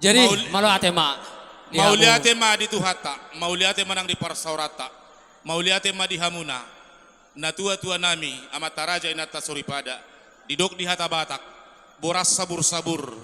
Jadi malu atema. Mauliatema di Tuhata, mauliatema nang di Parsaurata, mauliatema di Hamuna, na tua-tua nami amataraja inata suripada, didok di Hata Batak, boras sabur-sabur,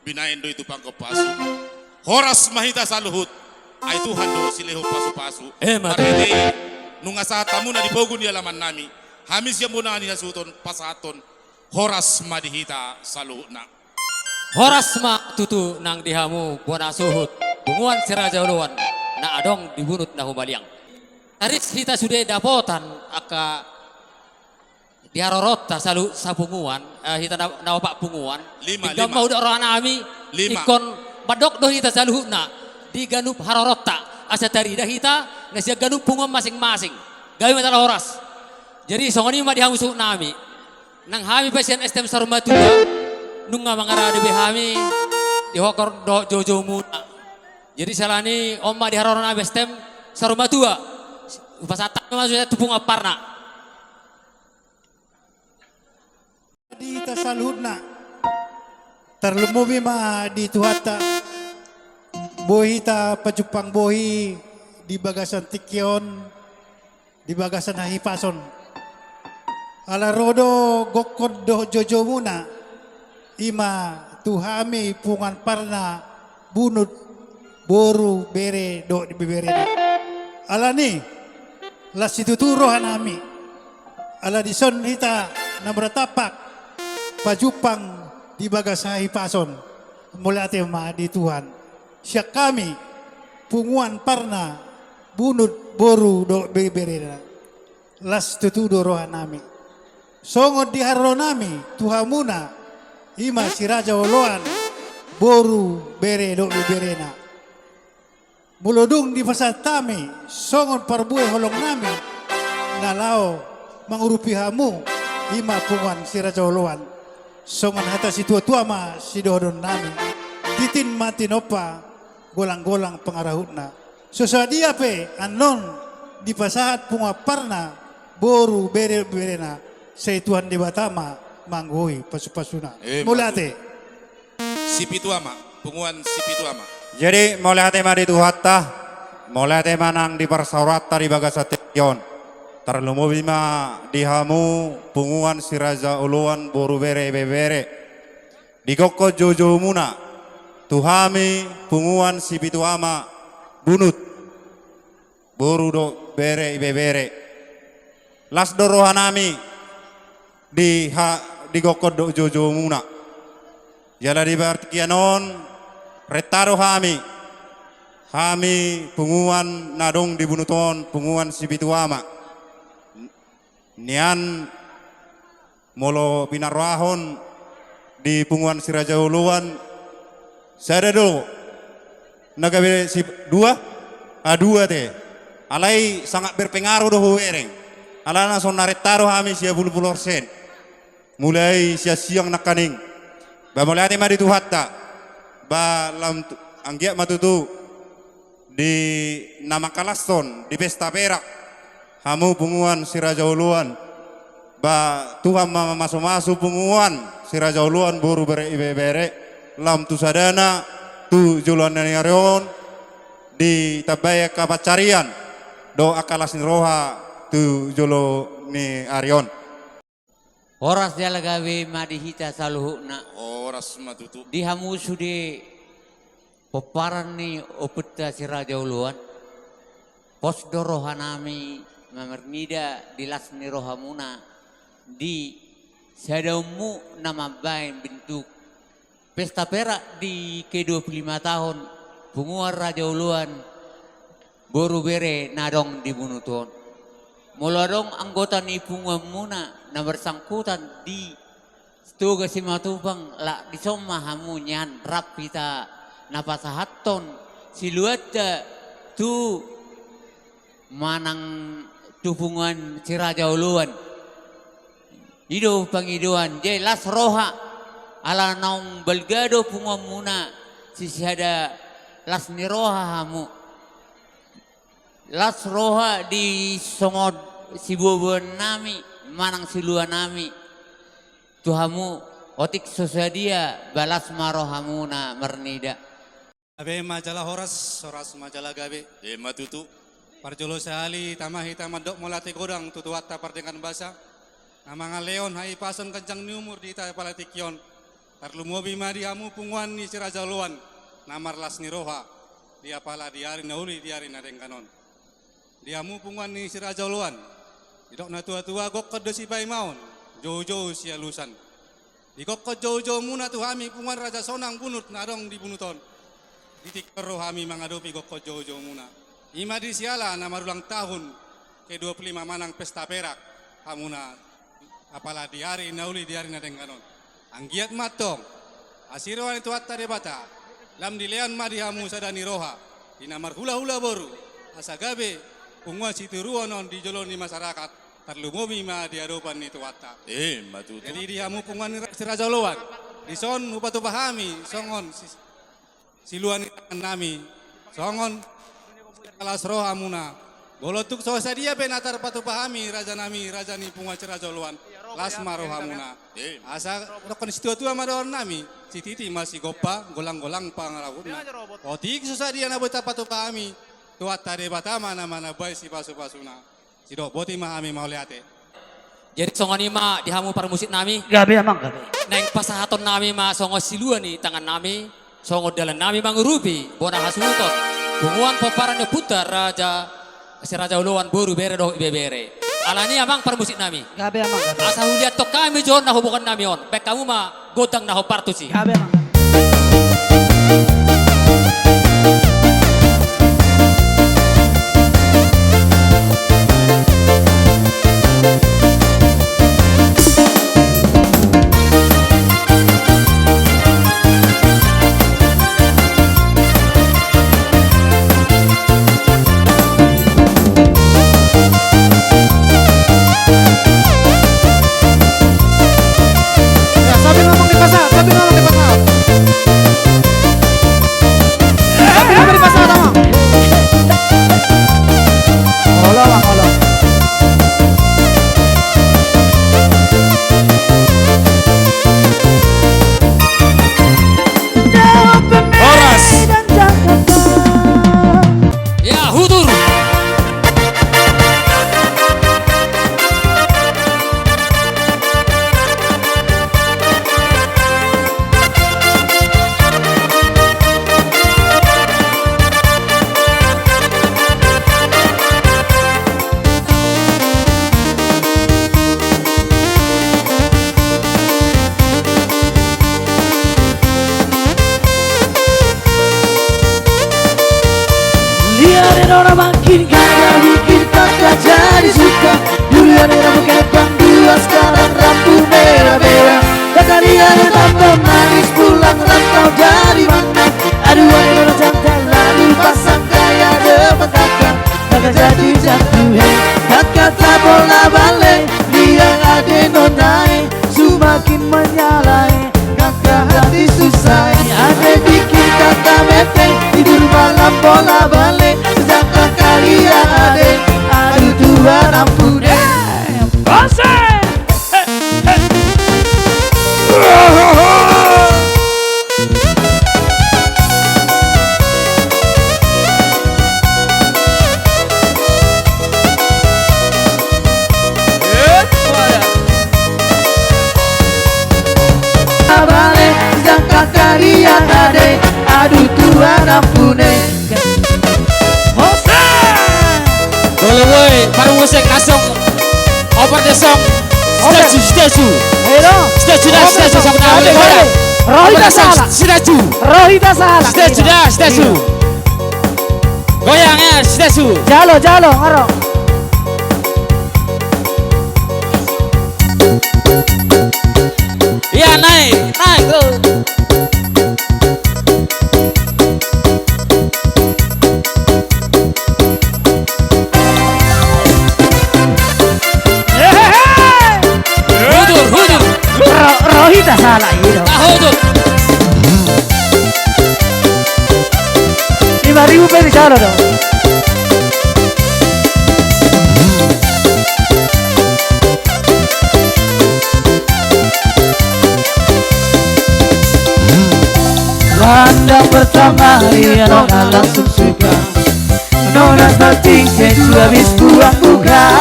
binaendo itu pangkepasu, horas mahita saluhut, ay Tuhan do sileho pasu-pasu, marhete nungasa tamuna di pogun di alaman nami, hamis yang muna ni hasuton pasaton, horas madihita saluhutna. Horas ma tutu nang dihamu buana suhut bunguan si Raja Uluan na adong dibunut na humaliang. Taris kita sudah dapotan aka diarorota salu sa bunguan kita nawapak bunguan. Lima. Mau orang nami ikon padok do kita salu na di ganup harorota asa tari dah kita nasi ganup bunguan masing-masing. Gawi matala horas. Jadi songoni ma dihamu suhut nami nang hami pasien estem sarumatuda. Nunga mangarade behami di hokor do jojo muna. Jadi salani omma di haroran abestem saruma tua. Pasata maksudnya tupung aparna. Di tasalhudna terlumubi ma di tuhata bohi ta pajupang bohi di bagasan tikyon di bagasan hahipason ala rodo gokod do jojo muna ima tuhami pungan parna bunut boru bere do di bebere ala ni las itu turohan ami ala dison hita na beratapak pajupang di bagasai pason mulai tema di Tuhan syak kami punguan parna bunut boru do bebere las itu turohan ami songod di haro nami tuhamuna ima si Raja Uluan boru bere do berena mulodung di pasar tami songon parbuai holong nami nalao mangurupi hamu ima pungan si Raja Uluan songon hata si tua-tua ma si dodon nami titin mati nopa golang-golang pengarahutna sesadia pe anon di pasahat punga parna boru bere berena seituan di Batama manggoi pasu-pasuna. Mulate. Sipituama, punguan Sipituama. Jadi mulate ma di Tuhata, mulate manang di Parsaurata di Bagasation. Terlumubi ma di hamu punguan si Raja Uluan boru bere bebere. Di koko jojo muna, tuhami punguan Sipituama bunut. Boru do bere bebere. Las dorohanami di gokod do jojo muna jala di bartianon retaro hami punguan nadong di bunuton punguan Sipituama nian molo pinarwahon di punguan si Raja Uluan sada do nagabe si dua teh alai sangat berpengaruh do huereng alana son naretaro hami sia bulu-bulu orsen mulai siang nakaning ba mulai ma di Tuhata ba lam anggia matutu di nama kalaston di pesta perak hamu punguan si Raja Uluan ba Tuhan masuk punguan si Raja Uluan boru bere lam tu sadana tu juluan narion di tabaya kapacarian do akalasin roha tu jolo ni arion. Horas dia lagawe madihita saluhukna. Horas matutu. Dihamu sude peparan ni opeta si Raja Uluan. Pos dorohanami mamernida di lasni rohamuna di sadamu nama bain bentuk pesta perak di ke-25 tahun punguan Raja Uluan boru bere nadong dibunuton. Muladong anggota ni punguan muna na bersangkutan di Stuga Simatubang la disoma hamunyan rap kita napasahaton silueta tu manang tupungan si Raja Uluan hidup pangiduan jelas roha ala naung belgado punguan muna si siada las ni roha hamu las roha di songod si bubuan nami manang siluan nami tuhamu otik sosadia balas marohamuna mernida Gabe majalah horas majalah gabe. Matutu. Parjolo sehali tamahi tamadok molate godang tutuata pardengan basa. Namanga leon hai pason kencang ni umur di ita palatikyon. Tarlu mobi madi hamu punguan ni Raja Luan. Namar las ni roha. Dia pala diari nauli diari nadeng kanon. Dia mu punguan ni Raja Luan. Didok na tua-tua gok kedosi pai maun. Jojo sia lusan. Di gok ke jojo muna tu hami punguan Raja Sonang bunut nadong di bunuton. Ditik perro hami mengadopi gok ke jojo muna. Ima di siala nama ulang tahun ke-25 manang pesta perak. Hamuna apala diari nauli diari nadeng kanon. Anggiat matong. Asirwan itu hatta debata. Lam dilean madi hamu sadani roha. Di namar hula-hula boru. Asagabe punguan situ ruonon di joloni masyarakat. Tarlu mobi ma di adopan itu hatta. Matutu. Jadi di hamu punguan si Raja Luan. Di son upatu pahami. Songon siluan nami. Songon alas roha muna. Bolotuk sosa dia penatar patu pahami raja nami raja ni punguan si Raja Luan. Las maroha muna. Asa dokon situ tua madon nami. Si titi masih gopa golang-golang pangarawutna. Otik susah dia na bota patu pahami. Tuat tade batama mana bayi si pasu-pasuna. Si dok boti mahami mau liate. Jadi songo ni ma dihamu parmusik nami. Gabe amang gabe. Neng pasahaton nami ma songo siluan ni tangan nami. Songo dalan nami mangurupi. Bona hasutot. Bunguan poparannya putar raja. Si Raja Uluan boru bere doh bere. Alani amang parmusik nami. Gabe amang gabe. Asa huliat to kami jon na hubungan nami on. Pek kamu ma godang na hopartusi. Gabe amang gabe. Sambil ngomong di pasar, sambil ngomong di pasar. Sambil ngomong di pasar, tama. Olo bang olo. Horas. Ya hudur. Liarin orang makin kaya bikin kakak jadi suka. Liarin orang kepang dua sekarang rambut merah-merah. Kakak liarin tambah manis pulang rantau dari mana. Aduh orang jantan lalu pasang gaya depan kakak. Kakak jadi jatuh kakak tak bola balik. Dia ada nonai semakin menyalai. Kakak hati susah ada bikin kakak bete. Tidur malam bola balik. Sejak kakak lihat ada. Aduh Tuhan ampun Bosan. Balik sejak kakak lihat ada. Aduh Tuhan ampun Bosan. Boleh woi, baru musik langsung over the song. Statue. Halo. Statue sama boleh. Rohita salah. Statue. Rohita salah. Statue. Goyang ya, statue. Jalo ngaro. Iya naik. Hudur. Rohita salah itu. Hudur. 5.000 per jalo dong. Pandang pertama dia Nona langsung suka. Nona bertingkah habis buang buka.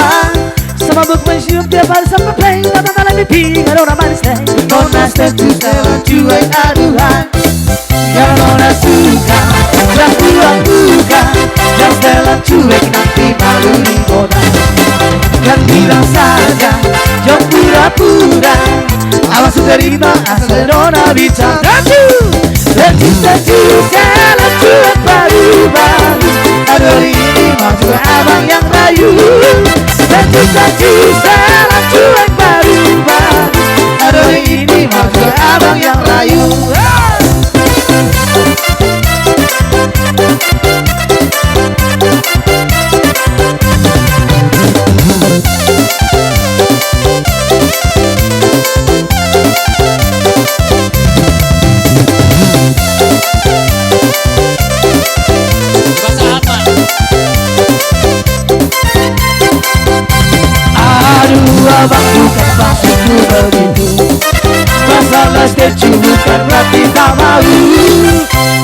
Semabuk mencium tiap hari sampai play. Nona lagi pipi Nona manis teh. Nona setuju setelah cuek aduhan. Yang Nona suka dan buang buka. Yang setelah cuek nanti malu di Nona. Dan bilang saja jangan pura-pura. Awas terima asal Nona bicara. Setuju setelah cuek baru-baru. Aduh ini mau juga abang yang rayu. Setuju setelah cuek baru-baru. Aduh ini mau juga abang yang rayu. Abang bukan maksudku begitu. Masalah setuju bukan berarti tak mau.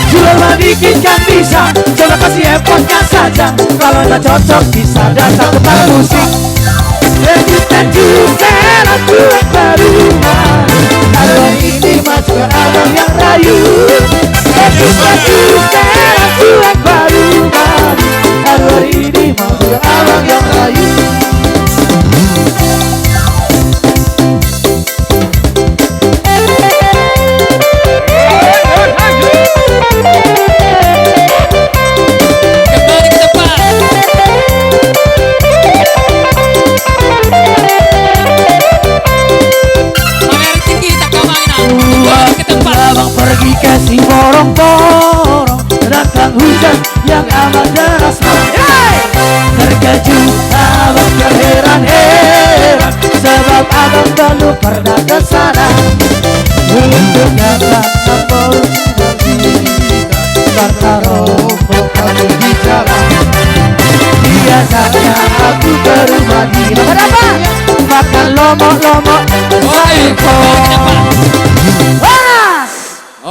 Jual dikit kan bisa. Coba kasih effortnya saja. Kalau tak cocok bisa datang ke tempat musik. Setuju setelah cuek berubah. Kalau ini mah juga abang yang rayu. Setuju setelah cuek berubah. Kalau ini mah juga abang yang rayu. Kembali ke tempat. Pangeran tinggi tak kau mainan. Kembali ke tempat. Abang pergi kasih borong-borong. Datang hujan yang amat deras. Terkejut abang terheran-heran. Sebab abang belum pernah ke sana. Untuk datang nombor karena rombong kami di jalan. Biasanya aku ke rumah dia. Makan apa? Makan lomo-lomo. Kembali ke tempat.